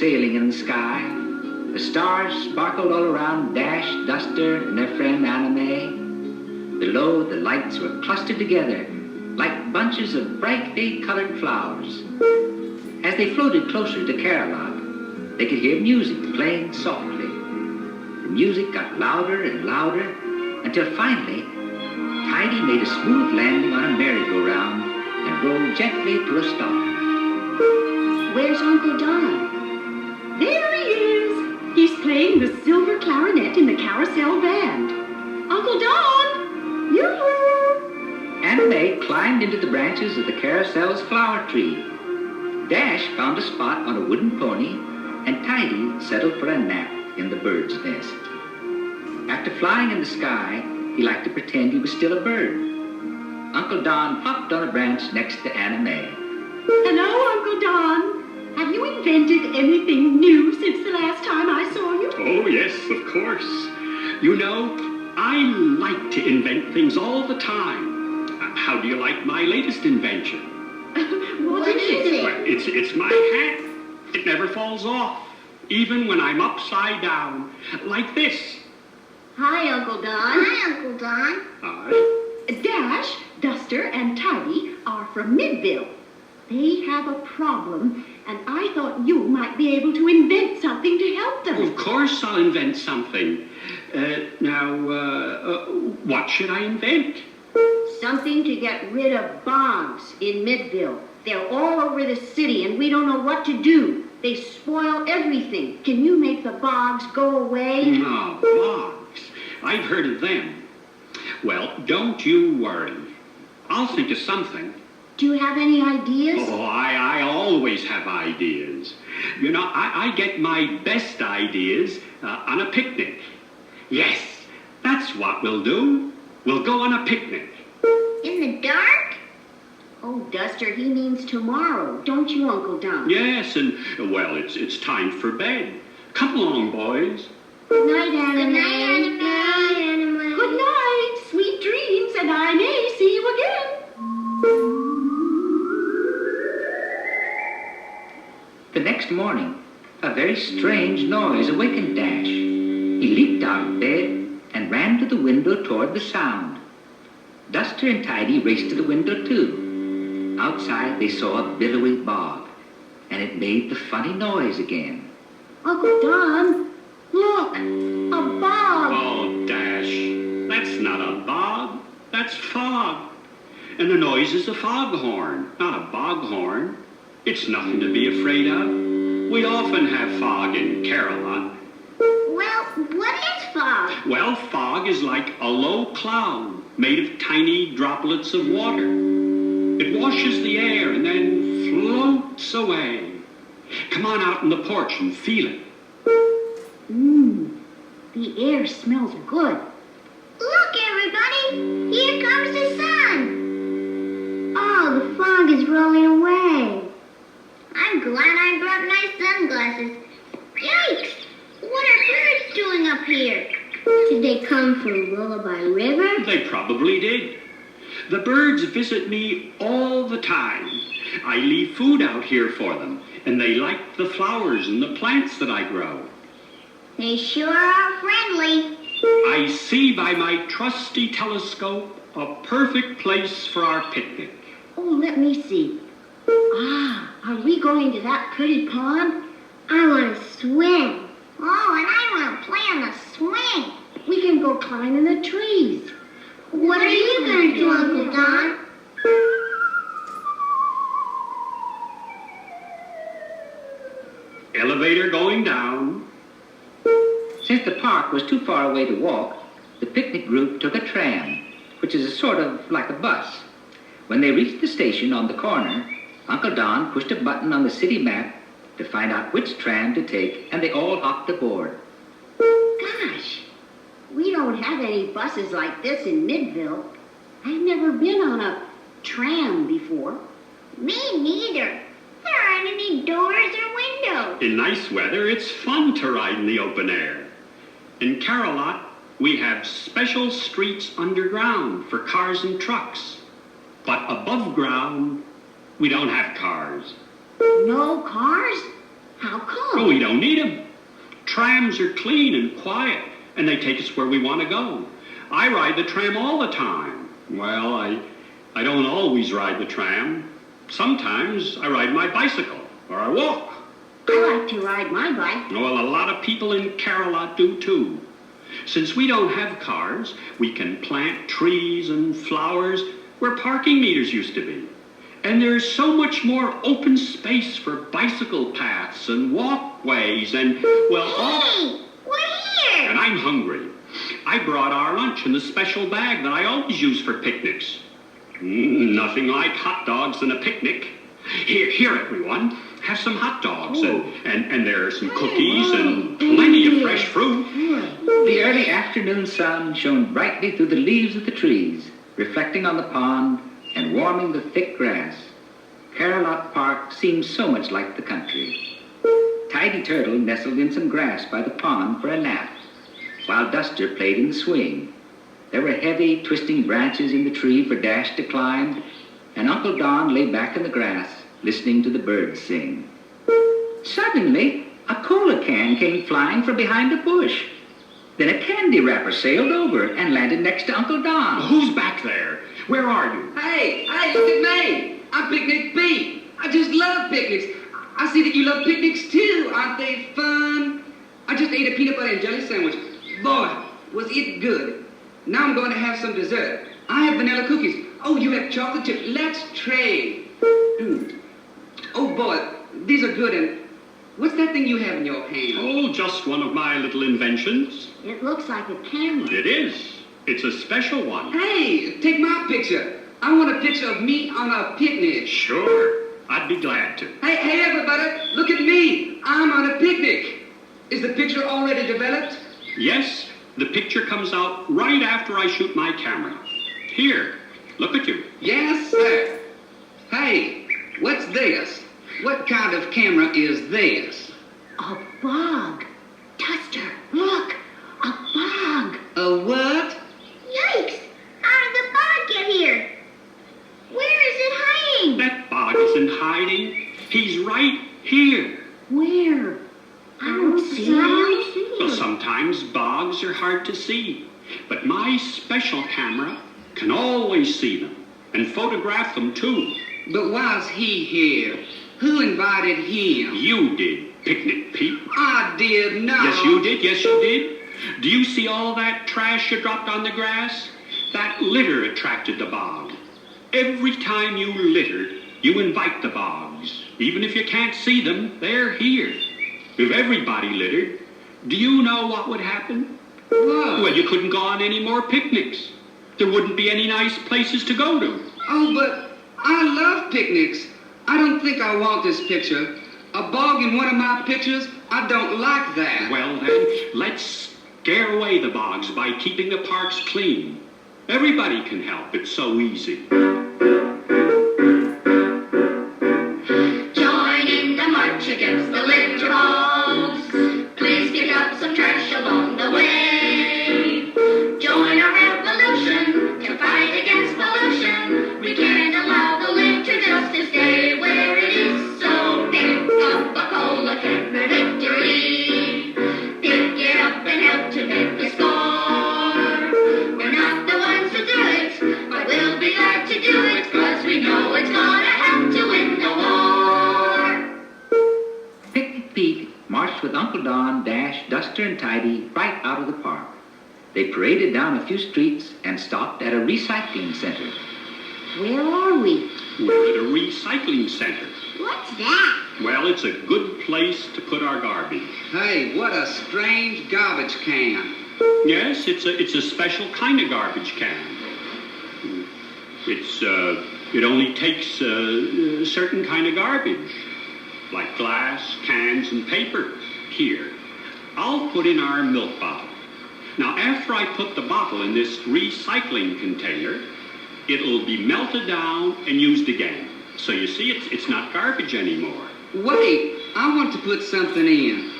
sailing in the sky. The stars sparkled all around Dash, Duster, and their friend Anime. Below, the lights were clustered together like bunches of brightly colored flowers. As they floated closer to Carolot, they could hear music playing softly. The music got louder and louder until finally, Tidy made a smooth landing on a merry-go-round and rolled gently to a stop. Where's Uncle Don? There he is. He's playing the silver clarinet in the carousel band. Uncle Don! Yoo-hoo! Anime climbed into the branches of the carousel's flower tree. Dash found a spot on a wooden pony, and Tidy settled for a nap in the bird's nest. After flying in the sky, he liked to pretend he was still a bird. Uncle Don hopped on a branch next to Anime. Hello, Uncle Don. Have you invented anything new since the last time I saw you? Oh, yes, of course. You know, I like to invent things all the time. How do you like my latest invention? What is it? Well, it's my hat. It never falls off, even when I'm upside down, like this. Hi, Uncle Don. Hi, Uncle Don. Hi. Dash, Duster, and Tidy are from Midville. They have a problem, and I thought you might be able to invent something to help them. Of course I'll invent something. What should I invent? Something to get rid of bogs in Midville. They're all over the city, and we don't know what to do. They spoil everything. Can you make the bogs go away? Oh, bogs. I've heard of them. Well, don't you worry. I'll think of something. Do you have any ideas? Oh, I always have ideas. You know, I get my best ideas on a picnic. Yes, that's what we'll do. We'll go on a picnic. In the dark? Oh, Duster, he means tomorrow. Don't you, Uncle Don? Yes, and, well, it's time for bed. Come along, boys. Good night, Anime. Good night, Anime. Good night, Anime. Good night. Sweet dreams, and I may see you again. The next morning, a very strange noise awakened Dash. He leaped out of bed and ran to the window toward the sound. Duster and Tidy raced to the window, too. Outside, they saw a billowy bog, and it made the funny noise again. Uncle Don, look, a bog. Oh, Dash, that's not a bog. That's fog. And the noise is a foghorn, not a boghorn. It's nothing to be afraid of. We often have fog in Carolot. Well, what is fog? Well, fog is like a low cloud made of tiny droplets of water. It washes the air and then floats away. Come on out on the porch and feel it. The air smells good. Look, everybody. Here comes the sun. Oh, the fog is rolling away. I'm glad I brought my sunglasses. Yikes! What are birds doing up here? Did they come from Lullaby River? They probably did. The birds visit me all the time. I leave food out here for them, and they like the flowers and the plants that I grow. They sure are friendly. I see by my trusty telescope a perfect place for our picnic. Oh, let me see. Are we going to that pretty pond? I want to swim. Oh, and I want to play on the swing. We can go climb in the trees. What are you going to do, Uncle Don? Elevator going down. Since the park was too far away to walk, the picnic group took a tram, which is a sort of like a bus. When they reached the station on the corner, Uncle Don pushed a button on the city map to find out which tram to take, and they all hopped aboard. Gosh, we don't have any buses like this in Midville. I've never been on a tram before. Me neither. There aren't any doors or windows. In nice weather, it's fun to ride in the open air. In Carolot, we have special streets underground for cars and trucks. But above ground, we don't have cars. No cars? How Oh, come? we don't need them. Trams are clean and quiet, and they take us where we want to go. I ride the tram all the time. Well, I don't always ride the tram. Sometimes I ride my bicycle, or I walk. I like to ride my bike. Well, a lot of people in Carolot do too. Since we don't have cars, we can plant trees and flowers where parking meters used to be. And there's so much more open space for bicycle paths and walkways and, well, all... Hey, we're here. And I'm hungry. I brought our lunch in the special bag that I always use for picnics. Nothing like hot dogs and a picnic. Here, everyone. Have some hot dogs, and there are some cookies and plenty of fresh fruit. The early afternoon sun shone brightly through the leaves of the trees, reflecting on the pond and warming the thick grass. Carolot Park seemed so much like the country. Tidy Turtle nestled in some grass by the pond for a nap, while Duster played in the swing. There were heavy, twisting branches in the tree for Dash to climb, and Uncle Don lay back in the grass, listening to the birds sing. Suddenly, a cola can came flying from behind a bush. Then a candy wrapper sailed over and landed next to Uncle Don. Who's back there? Where are you? Hey, look at me. I'm Picnic Pete. I just love picnics. I see that you love picnics too. Aren't they fun? I just ate a peanut butter and jelly sandwich. Boy, was it good. Now I'm going to have some dessert. I have vanilla cookies. Oh, you have chocolate chips. Let's trade. Oh, boy, these are good. And what's that thing you have in your hand? Oh, just one of my little inventions. It looks like a camera. It is. It's a special one. Hey, take my picture. I want a picture of me on a picnic. Sure. I'd be glad to. Hey, everybody, look at me. I'm on a picnic. Is the picture already developed? Yes, the picture comes out right after I shoot my camera. Here, look at you. Yes, sir. Hey, what's this? What kind of camera is this? A bog. Duster, look. A bog. A what? Yikes! How did the bog get here? Where is it hiding? That bog isn't hiding. He's right here. Where? I don't see him. Well, sometimes bogs are hard to see, but my special camera can always see them and photograph them too. But why's he here? Who invited him? You did, Picnic Pete. I did not. Yes, you did. Yes, you did. Do you see all that trash you dropped on the grass? That litter attracted the bog. Every time you littered, you invite the bogs. Even if you can't see them, they're here. If everybody littered, do you know what would happen? What? Well, you couldn't go on any more picnics. There wouldn't be any nice places to go to. Oh, but I love picnics. I don't think I want this picture. A bog in one of my pictures? I don't like that. Well, then, let's scare away the bogs by keeping the parks clean. Everybody can help. It's so easy. Join in the march against the litter bogs. Please pick up some trash along the way. Join our revolution to fight against pollution. We can't allow the litter just to stay where it is. So pick up a cola can for victory. Pick it up and help to make a score. We're not the ones who do it, but we'll be glad to do it, 'cause we know it's gonna help to win the war. Picnic Pete marched with Uncle Don, Dash, Duster, and Tidy right out of the park. They paraded down a few streets and stopped at a recycling center. Where are we? We're at a recycling center. What's that? Well, it's a good place to put our garbage. Hey, what a strange garbage can. Yes, it's a special kind of garbage can. It only takes a certain kind of garbage, like glass, cans, and paper. Here, I'll put in our milk bottle. Now, after I put the bottle in this recycling container, it'll be melted down and used again. So you see, it's not garbage anymore. Wait, I want to put something in.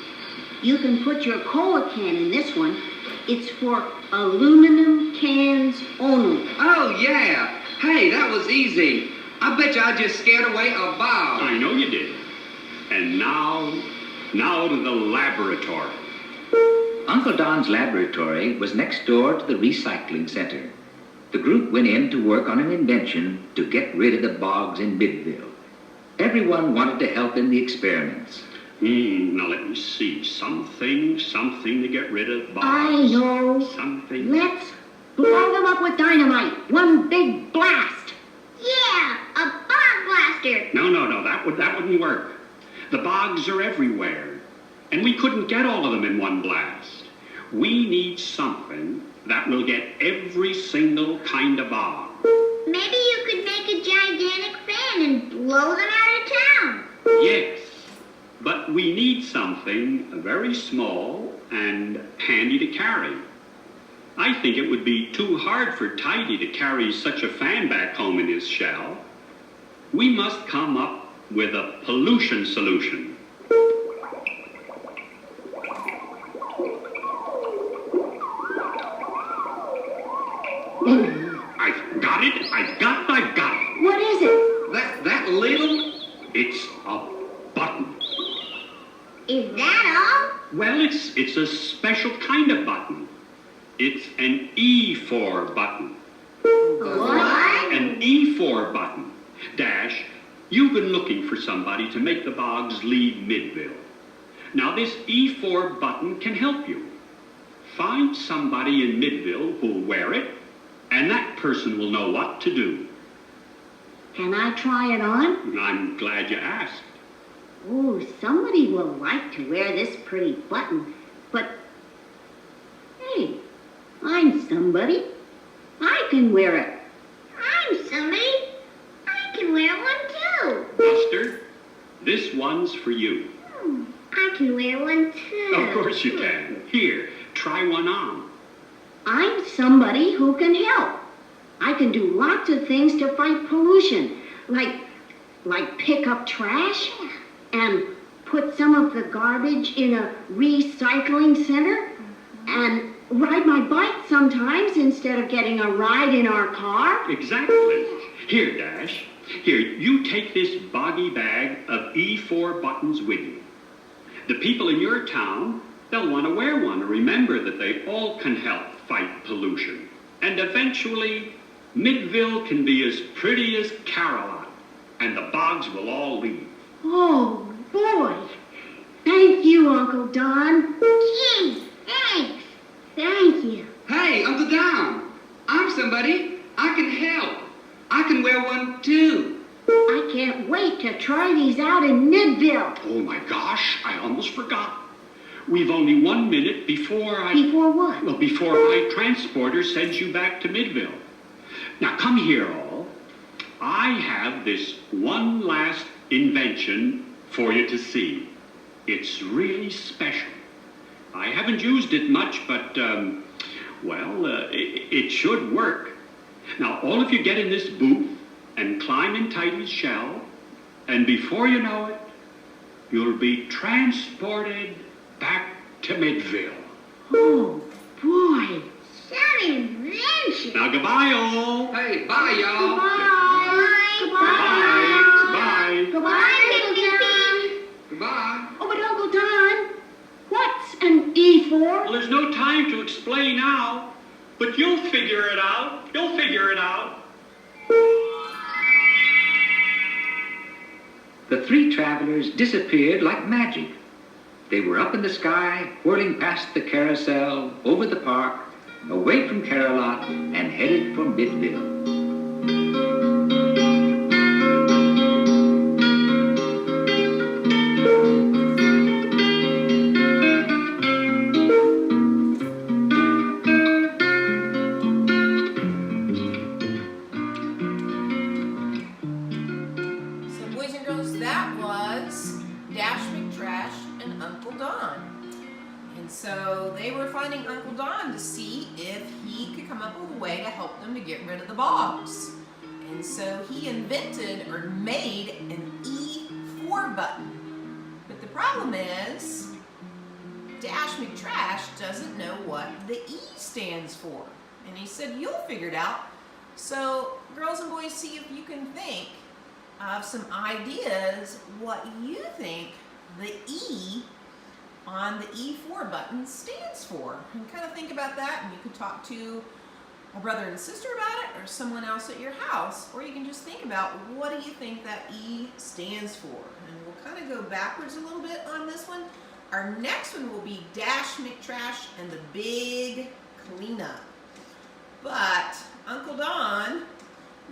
You can put your cola can in this one. It's for aluminum cans only. Oh, yeah. Hey, that was easy. I bet you I just scared away a bog. I know you did. And now, Now to the laboratory. Uncle Don's laboratory was next door to the recycling center. The group went in to work on an invention to get rid of the bogs in Midville. Everyone wanted to help in the experiments. Now let me see. Something to get rid of bogs. I know. Something. Let's blow them up with dynamite. One big blast. Yeah, a bog blaster. No, that wouldn't work. The bogs are everywhere, and we couldn't get all of them in one blast. We need something that will get every single kind of bog. Maybe you could make a gigantic fan and blow them out of town. Yes, but we need something very small and handy to carry. I think it would be too hard for Tidy to carry such a fan back home in his shell. We must come up with a pollution solution. I've got it. What is it? That little? It's a button. Is that all? Well, it's a special kind of button. It's an E4 button. What? An E4 button. Dash, you've been looking for somebody to make the bogs leave Midville. Now, this E4 button can help you. Find somebody in Midville who'll wear it, and that person will know what to do. Can I try it on? I'm glad you asked. Oh, somebody will like to wear this pretty button. But, hey, I'm somebody. I can wear it. I'm somebody. I can wear one too. Buster, this one's for you. I can wear one too. Of course you can. Here, try one on. I'm somebody who can help. I can do lots of things to fight pollution, like pick up trash and put some of the garbage in a recycling center and ride my bike sometimes instead of getting a ride in our car. Exactly. Here, Dash. Here, you take this boggy bag of E4 buttons with you. The people in your town, they'll want to wear one to remember that they all can help fight pollution. And eventually, Midville can be as pretty as Caroline, and the bogs will all leave. Oh, boy. Thank you, Uncle Don. Gee, thanks. Thank you. Hey, Uncle Don. I'm somebody. I can help. I can wear one too. I can't wait to try these out in Midville. Oh my gosh, I almost forgot. We've only 1 minute before Before what? Well, before my transporter sends you back to Midville. Now come here, all. I have this one last invention for you to see. It's really special. I haven't used it much, but, it should work. Now, all of you get in this booth and climb in Tidy's shell, and before you know it, you'll be transported back to Midville. Oh, boy. Some invention. Now, goodbye, all. Hey, bye, y'all. Bye. Goodbye. Bye, Piggy. Goodbye. Oh, but Uncle Don, what's an E4? Well, there's no time to explain now, but you'll figure it out. You'll figure it out. The three travelers disappeared like magic. They were up in the sky, whirling past the carousel, over the park, away from Carolot, and headed for Midville. So, boys and girls, that was Dash, McTrash, and Uncle Don. And so they were finding Uncle Don to see if he could come up with a way to help them to get rid of the bogs. And so he invented or made an E4 button. But the problem is, Dash McTrash doesn't know what the E stands for. And he said, you'll figure it out. So, girls and boys, see if you can think of some ideas what you think the E on the E4 button stands for. And kind of think about that, and you could talk to a brother and sister about it, or someone else at your house, or you can just think about, what do you think that E stands for? And we'll kind of go backwards a little bit on this one. Our next one will be Dash McTrash and the Big Cleanup. But Uncle Don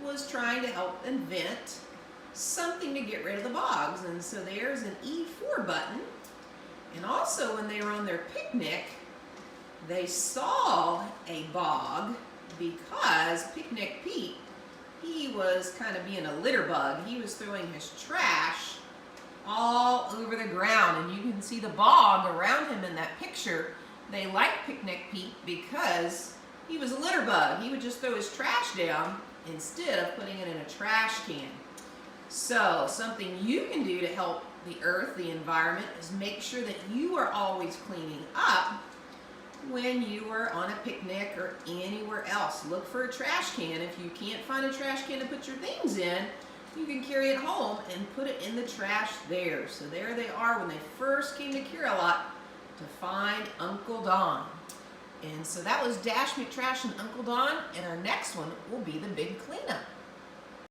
was trying to help invent something to get rid of the bogs, and so there's an E4 button. And also, when they were on their picnic, they saw a bog, because Picnic Pete, he was kind of being a litter bug. He was throwing his trash all over the ground, and you can see the bog around him in that picture. They liked Picnic Pete because he was a litter bug. He would just throw his trash down instead of putting it in a trash can. So something you can do to help the earth, the environment, is make sure that you are always cleaning up when you are on a picnic or anywhere else. Look for a trash can. If you can't find a trash can to put your things in, you can carry it home and put it in the trash there. So there they are when they first came to Care-a-Lot to find Uncle Don. And so that was Dash McTrash and Uncle Don, and our next one will be the Big Cleanup.